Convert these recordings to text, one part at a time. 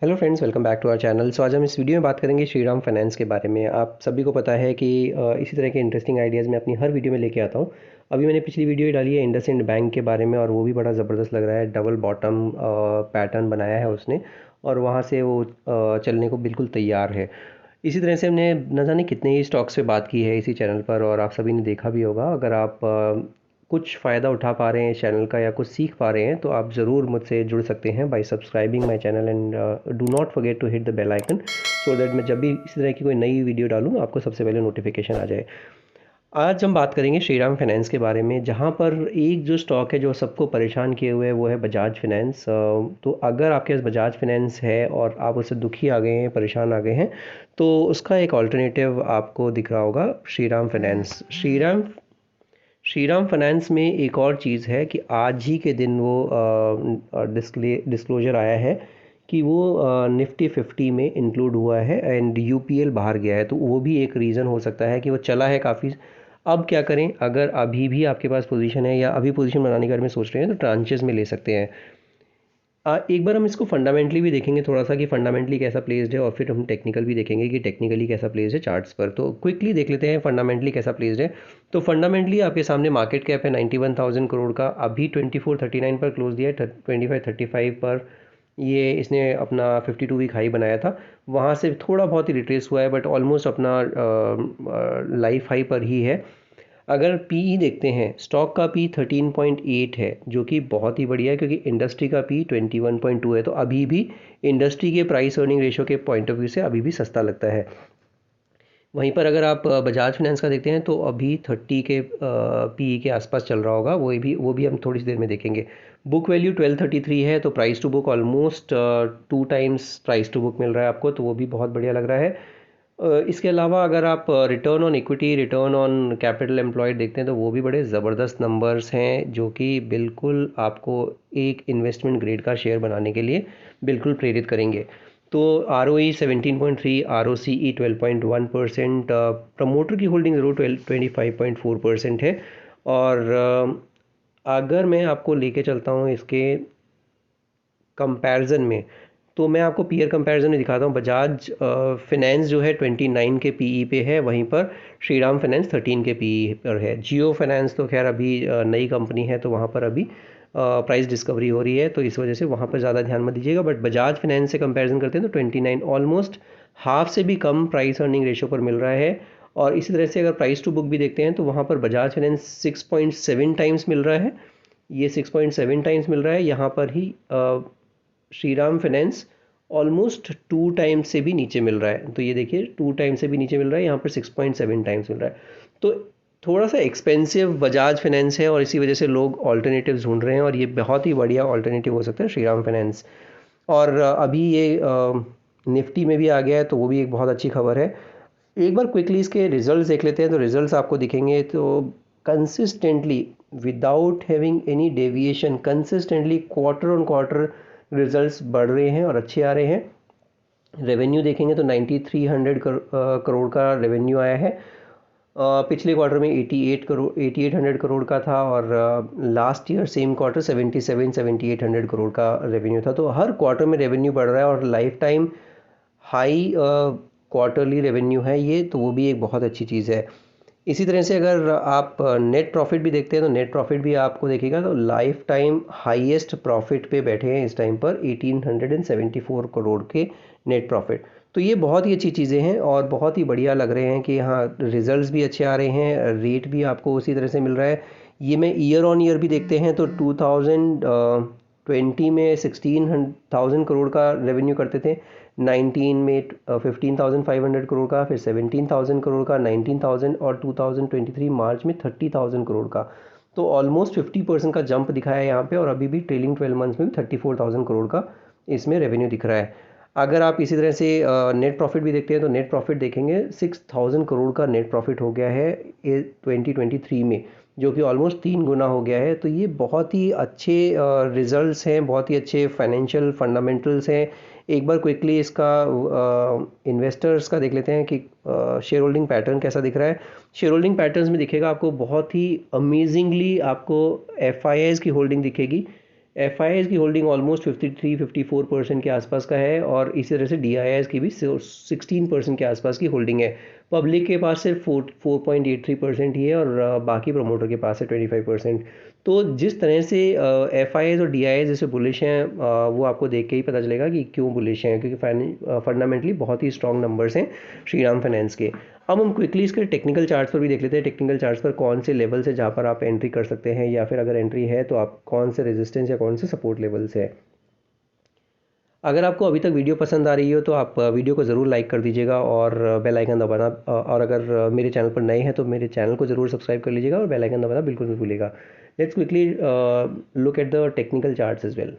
Hello friends, welcome back to our channel. आज हम इस वीडियो में बात करेंगे श्रीराम फाइनेंस के बारे में। आप सभी को पता है कि इसी तरह के इंटरेस्टिंग आइडियाज़ मैं अपनी हर वीडियो में लेके आता हूँ। अभी मैंने पिछली वीडियो डाली है इंडसइंड बैंक के बारे में और वो भी बड़ा ज़बरदस्त लग रहा है। डबल बॉटम पैटर्न बनाया है उसने और वहाँ से वो चलने को बिल्कुल तैयार है। इसी तरह से हमने न जाने कितने ही स्टॉक्स पे बात की है इसी चैनल पर और आप सभी ने देखा भी होगा। अगर आप कुछ फ़ायदा उठा पा रहे हैं इस चैनल का या कुछ सीख पा रहे हैं तो आप ज़रूर मुझसे जुड़ सकते हैं by subscribing my channel and do not forget to hit the bell icon so that मैं जब भी इसी तरह की कोई नई वीडियो डालूँ आपको सबसे पहले नोटिफिकेशन आ जाए। आज हम बात करेंगे श्रीराम फाइनेंस के बारे में, जहाँ पर एक जो स्टॉक है जो सबको परेशान किए हुए है वो है बजाज फाइनेंस। तो अगर आपके पास बजाज फाइनेंस है और आप उससे दुखी आ गए हैं, परेशान आ गए हैं, तो उसका एक ऑल्टरनेटिव आपको दिख रहा होगा श्रीराम फाइनेंस। श्रीराम फाइनेंस में एक और चीज़ है कि आज ही के दिन वो डिस्क्लोजर आया है कि वो निफ्टी 50 में इंक्लूड हुआ है एंड यूपीएल बाहर गया है। तो वो भी एक रीज़न हो सकता है कि वो चला है काफ़ी। अब क्या करें, अगर अभी भी आपके पास पोजीशन है या अभी पोजीशन बनाने के बारे में सोच रहे हैं तो ट्रांचेस में ले सकते हैं। एक बार हम इसको फंडामेंटली भी देखेंगे थोड़ा सा कि फंडामेंटली कैसा प्लेस्ड है और फिर हम टेक्निकल भी देखेंगे कि टेक्निकली कैसा प्लेस्ड है चार्ट्स पर। तो क्विकली देख लेते हैं फंडामेंटली कैसा प्लेस्ड है। तो फंडामेंटली आपके सामने मार्केट कैप है 91,000 करोड़ का। अभी 2439 पर क्लोज दिया है, 2535 पर ये इसने अपना 52 वीक हाई बनाया था। वहाँ से थोड़ा बहुत ही रिट्रेस हुआ है बट ऑलमोस्ट अपना लाइफ हाई पर ही है। अगर पीई देखते हैं, स्टॉक का पी 13.8 है जो कि बहुत ही बढ़िया है क्योंकि इंडस्ट्री का पी 21.2 है। तो अभी भी इंडस्ट्री के प्राइस अर्निंग रेशियो के पॉइंट ऑफ व्यू से अभी भी सस्ता लगता है। वहीं पर अगर आप बजाज फाइनेंस का देखते हैं तो अभी 30 के पीई के आसपास चल रहा होगा। वो भी हम थोड़ी सी देर में देखेंगे। बुक वैल्यू 1233 है तो price to book almost 2 times price to book मिल रहा है आपको, तो वो भी बहुत बढ़िया लग रहा है। इसके अलावा अगर आप return on equity, return on capital employed देखते हैं तो वो भी बड़े ज़बरदस्त नंबर्स हैं जो कि बिल्कुल आपको एक इन्वेस्टमेंट ग्रेड का शेयर बनाने के लिए बिल्कुल प्रेरित करेंगे। तो आर ओ ई 17.3, आर ओ सी ई 12.1%, प्रमोटर की होल्डिंग ज़रूर 25.4% है। और अगर मैं आपको लेके चलता हूँ इसके कंपैरिजन में, तो मैं आपको पीयर कंपैरिजन में दिखाता हूँ। बजाज फाइनेंस जो है 29 के पीई पे है, वहीं पर श्रीराम फाइनेंस 13 के पीई पर है। जियो फाइनेंस तो खैर अभी नई कंपनी है तो वहाँ पर अभी प्राइस डिस्कवरी हो रही है, तो इस वजह से वहाँ पर ज़्यादा ध्यान मत दीजिएगा। बट बजाज फाइनेंस से कंपैरिजन करते हैं तो 29 ऑलमोस्ट हाफ से भी कम प्राइस अर्निंग रेशियो पर मिल रहा है। और इसी तरह से अगर प्राइस टू बुक भी देखते हैं तो वहाँ पर बजाज फाइनेंस 6.7 टाइम्स मिल रहा है, ये 6.7 टाइम्स मिल रहा है। यहाँ पर ही श्रीराम फाइनेंस ऑलमोस्ट 2 टाइम्स से भी नीचे मिल रहा है। तो ये देखिए 2 टाइम्स से भी नीचे मिल रहा है, यहाँ पर 6.7 टाइम्स मिल रहा है। तो थोड़ा सा एक्सपेंसिव बजाज फाइनेंस है और इसी वजह से लोग ऑल्टरनेटिव ढूंढ रहे हैं और ये बहुत ही बढ़िया ऑल्टरनेटिव हो सकता है श्रीराम फाइनेंस। और अभी ये निफ्टी में भी आ गया है तो वो भी एक बहुत अच्छी खबर है। एक बार क्विकली इसके रिजल्ट्स देख लेते हैं तो रिजल्ट्स आपको दिखेंगे तो consistently without having any deviation consistently quarter on quarter results बढ़ रहे हैं और अच्छे आ रहे हैं। रेवेन्यू देखेंगे तो 9300 करोड़ का रेवेन्यू आया है। पिछले क्वार्टर में 8800 करोड़ का था और last year same quarter 7800 crore का रेवेन्यू था। तो हर क्वार्टर में रेवेन्यू बढ़ रहा है और life time high quarterly revenue है ये, तो वो भी एक बहुत अच्छी चीज़ है। इसी तरह से अगर आप नेट प्रॉफिट भी देखते हैं तो नेट प्रॉफिट भी आपको देखिएगा तो लाइफ टाइम हाईएस्ट प्रॉफिट पे बैठे हैं इस टाइम पर 1874 करोड़ के नेट प्रॉफिट। तो ये बहुत ही अच्छी चीज़ें हैं और बहुत ही बढ़िया लग रहे हैं कि हाँ रिजल्ट्स भी अच्छे आ रहे हैं, रेट भी आपको उसी तरह से मिल रहा है। ये मैं ईयर ऑन ईयर भी देखते हैं तो 2020 में 16,000 करोड़ का रेवेन्यू करते थे, 19 में 15,500 करोड़ का, फिर 17,000 करोड़ का, 19,000 और 2023 मार्च में 30,000 करोड़ का। तो ऑलमोस्ट 50% का जंप दिखाया है यहाँ पे और अभी भी ट्रेलिंग 12 मंथ्स में भी 34,000 करोड़ का इसमें रेवेन्यू दिख रहा है। अगर आप इसी तरह से नेट प्रॉफिट भी देखते हैं तो नेट प्रॉफिट देखेंगे 6,000 करोड़ का नेट प्रॉफिट हो गया है 2023 में, जो कि ऑलमोस्ट 3 गुना हो गया है। तो ये बहुत ही अच्छे रिजल्ट्स हैं, बहुत ही अच्छे फाइनेंशियल फंडामेंटल्स हैं। एक बार क्विकली इसका इन्वेस्टर्स का देख लेते हैं कि शेयर होल्डिंग पैटर्न कैसा दिख रहा है। शेयर होल्डिंग पैटर्न्स में दिखेगा आपको बहुत ही अमेजिंगली आपको एफ की होल्डिंग दिखेगी FIIs की होल्डिंग ऑलमोस्ट 53-54% के आसपास का है और इसी तरह से DIIs की भी 16% के आसपास की होल्डिंग है। पब्लिक के पास सिर्फ 4.83% ही है और बाकी प्रमोटर के पास है 25%। तो जिस तरह से FIIs और DIIs जैसे बुलिश हैं, वो आपको देख के ही पता चलेगा कि क्यों बुलिश हैं, क्योंकि फंडामेंटली बहुत ही स्ट्रॉन्ग नंबर्स हैं श्रीराम फाइनेंस के। अब हम क्विकली इसके टेक्निकल चार्ट्स पर भी देख लेते हैं। टेक्निकल चार्ट्स पर कौन से लेवल्स है जहाँ पर आप एंट्री कर सकते हैं, या फिर अगर एंट्री है तो आप कौन से रेजिस्टेंस या कौन से सपोर्ट लेवल्स है। अगर आपको अभी तक वीडियो पसंद आ रही हो तो आप वीडियो को ज़रूर लाइक कर दीजिएगा और बेल आइकन दबाना, और अगर मेरे चैनल पर नए हैं तो मेरे चैनल को ज़रूर सब्सक्राइब कर लीजिएगा और बेल आइकन दबाना बिल्कुल नहीं भूलिएगा। Let's quickly look at the technical charts as well.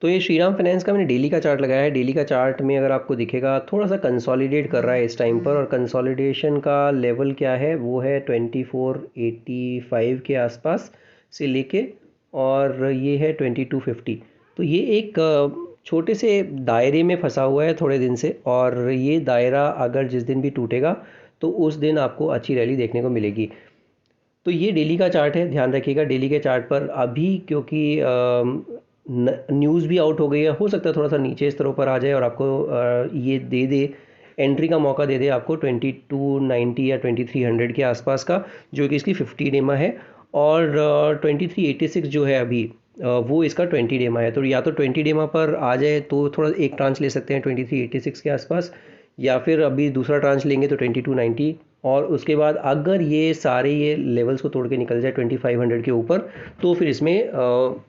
तो ये श्रीराम फाइनेंस का मैंने डेली का चार्ट लगाया है। डेली का चार्ट में अगर आपको दिखेगा थोड़ा सा कंसोलिडेट कर रहा है इस टाइम पर, और कंसोलिडेशन का लेवल क्या है वो है 2485 के आसपास से लेके, और ये है 2250। तो ये एक छोटे से दायरे में फंसा हुआ है थोड़े दिन से, और ये दायरा अगर जिस दिन भी टूटेगा तो उस दिन आपको अच्छी रैली देखने को मिलेगी। तो ये डेली का चार्ट है, ध्यान रखिएगा। डेली के चार्ट पर अभी क्योंकि न्यूज़ भी आउट हो गई है, हो सकता है थोड़ा सा नीचे स्तरों पर आ जाए और आपको ये दे दे, एंट्री का मौका दे दे आपको 2290 या 2300 के आसपास का, जो कि इसकी 50 डेमा है, और 2386 जो है अभी वो इसका 20 डेमा है। तो या तो 20 डेमा पर आ जाए तो थोड़ा एक ट्रांच ले सकते हैं 2386 के आसपास, या फिर अभी दूसरा ट्रांच लेंगे तो 2290, और उसके बाद अगर ये सारे ये लेवल्स को तोड़ के निकल जाए 2500 के ऊपर, तो फिर इसमें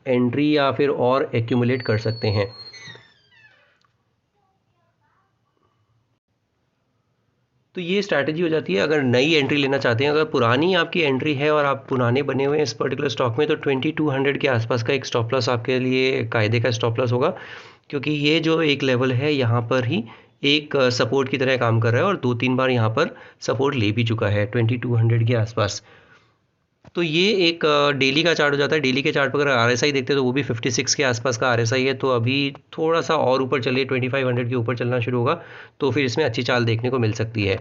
एंट्री या फिर और एक्यूमुलेट कर सकते हैं। तो ये स्ट्रैटेजी हो जाती है अगर नई एंट्री लेना चाहते हैं। अगर पुरानी आपकी एंट्री है और आप पुराने बने हुए हैं इस पर्टिकुलर स्टॉक में, तो 2200 के आसपास का एक स्टॉप लॉस आपके लिए कायदे का स्टॉप लॉस होगा, क्योंकि ये जो एक लेवल है यहाँ पर ही एक सपोर्ट की तरह काम कर रहा है और 2-3 बार यहाँ पर सपोर्ट ले भी चुका है 2200 के आसपास। तो ये एक डेली का चार्ट हो जाता है। डेली के चार्ट पर अगर RSI देखते हैं तो वो भी 56 के आसपास का RSI है। तो अभी थोड़ा सा और ऊपर चलिए, 2500 के ऊपर चलना शुरू होगा तो फिर इसमें अच्छी चाल देखने को मिल सकती है।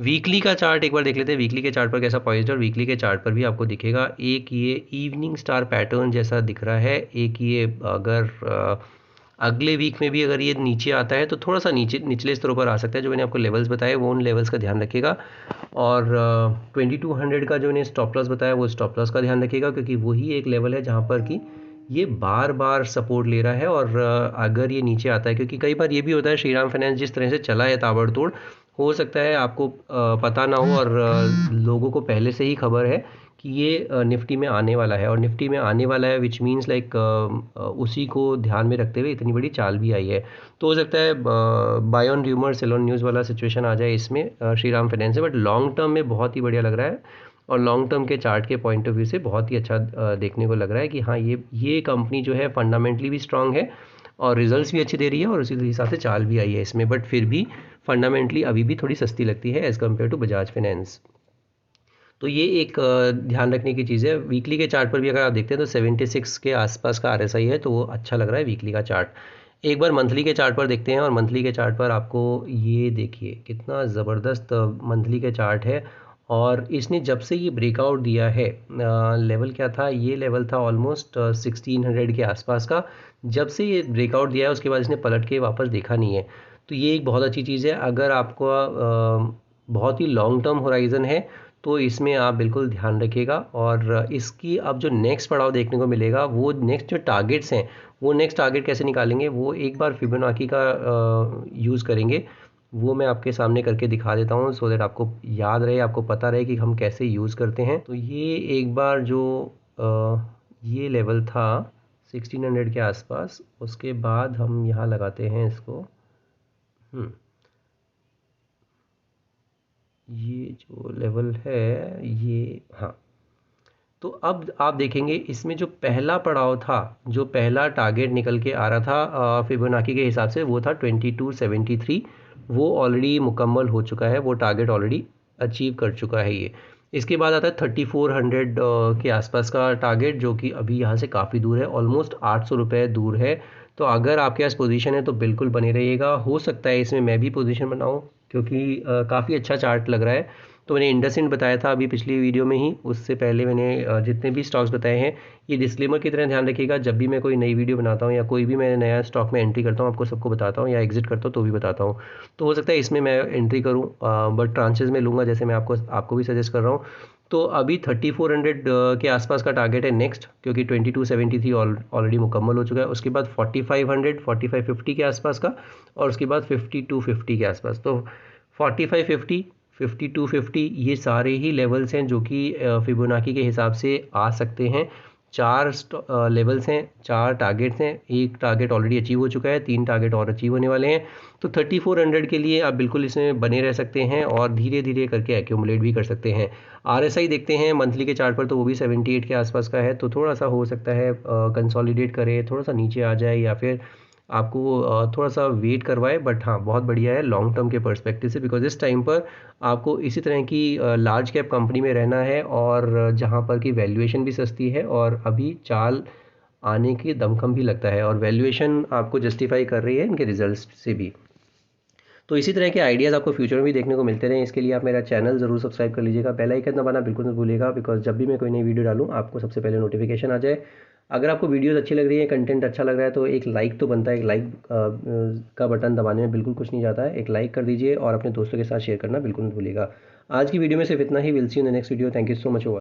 वीकली का चार्ट एक बार देख लेते हैं, वीकली के चार्ट पर कैसा पॉइंट है। और वीकली के चार्ट पर भी आपको दिखेगा एक ये इवनिंग स्टार पैटर्न जैसा दिख रहा है। एक ये अगर अगले वीक में भी अगर ये नीचे आता है तो थोड़ा सा निचले स्तरों पर आ सकता है। जो मैंने आपको लेवल्स बताए वो उन लेवल्स का ध्यान रखिएगा, और 2200 का जो मैंने स्टॉप लॉस बताया वो स्टॉप लॉस का ध्यान रखिएगा, क्योंकि वही एक लेवल है जहाँ पर कि ये बार बार सपोर्ट ले रहा है। और अगर ये नीचे आता है, क्योंकि कई बार ये भी होता है श्रीराम फाइनेंस जिस तरह से चला है ताबड़तोड़, हो सकता है आपको पता ना हो और लोगों को पहले से ही खबर है कि ये निफ्टी में आने वाला है, और निफ्टी में आने वाला है विच मीन्स लाइक उसी को ध्यान में रखते हुए इतनी बड़ी चाल भी आई है। तो हो सकता है buy on rumour sell on news वाला सिचुएशन आ जाए इसमें श्रीराम फाइनेंस से, बट लॉन्ग टर्म में बहुत ही बढ़िया लग रहा है, और लॉन्ग टर्म के चार्ट के पॉइंट ऑफ व्यू से बहुत ही अच्छा देखने को लग रहा है कि हाँ ये कंपनी जो है फंडामेंटली भी स्ट्रांग है और रिजल्ट्स भी अच्छे दे रही है, और उसी हिसाब से चाल भी आई है इसमें, बट फिर भी फंडामेंटली अभी भी थोड़ी सस्ती लगती है as compare to Bajaj finance. तो ये एक ध्यान रखने की चीज़ है। वीकली के चार्ट पर भी अगर आप देखते हैं तो 76 के आसपास का RSI है, तो वो अच्छा लग रहा है वीकली का चार्ट। एक बार मंथली के चार्ट पर देखते हैं, और मंथली के चार्ट पर आपको ये देखिए कितना ज़बरदस्त मंथली के चार्ट है। और इसने जब से ये ब्रेकआउट दिया है, लेवल क्या था, ये लेवल था ऑलमोस्ट 1600 के आसपास का। जब से ये ब्रेकआउट दिया है उसके बाद इसने पलट के वापस देखा नहीं है। तो ये एक बहुत अच्छी चीज़ है। अगर आपको बहुत ही लॉन्ग टर्म होराइज़न है तो इसमें आप बिल्कुल ध्यान रखिएगा। और इसकी अब जो नेक्स्ट पड़ाव देखने को मिलेगा, वो नेक्स्ट जो टारगेट्स हैं, वो नेक्स्ट टारगेट कैसे निकालेंगे, वो एक बार फिबोनाची का यूज़ करेंगे। वो मैं आपके सामने करके दिखा देता हूँ सो दैट आपको याद रहे, आपको पता रहे कि हम कैसे यूज़ करते हैं। तो ये एक बार जो ये लेवल था 1600 के आसपास, उसके बाद हम यहाँ लगाते हैं इसको। ये जो लेवल है ये, हाँ, तो अब आप देखेंगे इसमें जो पहला पड़ाव था, जो पहला टारगेट निकल के आ रहा था फिबोनाची के हिसाब से, वो था 2273। वो ऑलरेडी मुकम्मल हो चुका है, वो टारगेट ऑलरेडी अचीव कर चुका है ये। इसके बाद आता है 3400 के आसपास का टारगेट, जो कि अभी यहाँ से काफ़ी दूर है, ऑलमोस्ट 800 रुपये दूर है। तो अगर आपके पास पोजीशन है तो बिल्कुल बने रहिएगा। हो सकता है इसमें मैं भी पोजीशन बनाऊँ, क्योंकि काफ़ी अच्छा चार्ट लग रहा है। तो मैंने इंडसइंड बताया था अभी पिछली वीडियो में ही, उससे पहले मैंने जितने भी स्टॉक्स बताए हैं ये डिस्क्लेमर की तरह ध्यान रखिएगा। जब भी मैं कोई नई वीडियो बनाता हूँ या कोई भी मैं नया स्टॉक में एंट्री करता हूँ आपको सबको बताता हूँ, या एग्जिट करता हूँ तो भी बताता हूँ। तो हो सकता है इसमें मैं एंट्री करूँ, बट ट्रांचेस में लूँगा, जैसे मैं आपको भी सजेस्ट कर रहा हूँ। तो अभी 3400 के आसपास का टारगेट है नेक्स्ट, क्योंकि 2273 ऑलरेडी मुकम्मल हो चुका है। उसके बाद 4500 4550 के आसपास का, और उसके बाद 5250 के आसपास। तो 4550 5250 ये सारे ही लेवल्स हैं जो कि फिबोनाची के हिसाब से आ सकते हैं। 4 लेवल्स हैं, 4 टारगेट्स हैं। एक टारगेट ऑलरेडी अचीव हो चुका है, 3 टारगेट और अचीव होने वाले हैं। तो 3400 के लिए आप बिल्कुल इसमें बने रह सकते हैं और धीरे धीरे करके एक्यूमुलेट भी कर सकते हैं। RSI देखते हैं मंथली के चार्ट पर, तो वो भी 78 के आसपास का है। तो थोड़ा सा हो सकता है कंसोलिडेट करे, थोड़ा सा नीचे आ जाए, या फिर आपको थोड़ा सा वेट करवाए। बट हाँ, बहुत बढ़िया है लॉन्ग टर्म के पर्सपेक्टिव से, बिकॉज इस टाइम पर आपको इसी तरह की लार्ज कैप कंपनी में रहना है, और जहाँ पर की वैल्यूएशन भी सस्ती है, और अभी चाल आने की दमखम भी लगता है, और वैल्यूएशन आपको जस्टिफाई कर रही है इनके रिजल्ट्स से भी। तो इसी तरह के आइडियाज़ आपको फ्यूचर में भी देखने को मिलते रहें, इसके लिए आप मेरा चैनल ज़रूर सब्सक्राइब कर लीजिएगा। बेल आइकन दबाना बिल्कुल मत भूलिएगा, बिकॉज जब भी मैं कोई नई वीडियो डालूँ आपको सबसे पहले नोटिफिकेशन आ जाए। अगर आपको वीडियोस अच्छी लग रही है, कंटेंट अच्छा लग रहा है, तो एक लाइक तो बनता है। एक लाइक का बटन दबाने में बिल्कुल कुछ नहीं जाता है, एक लाइक कर दीजिए और अपने दोस्तों के साथ शेयर करना बिल्कुल मत भूलिएगा। आज की वीडियो में सिर्फ इतना ही। Will see in the next video. Thank you so much.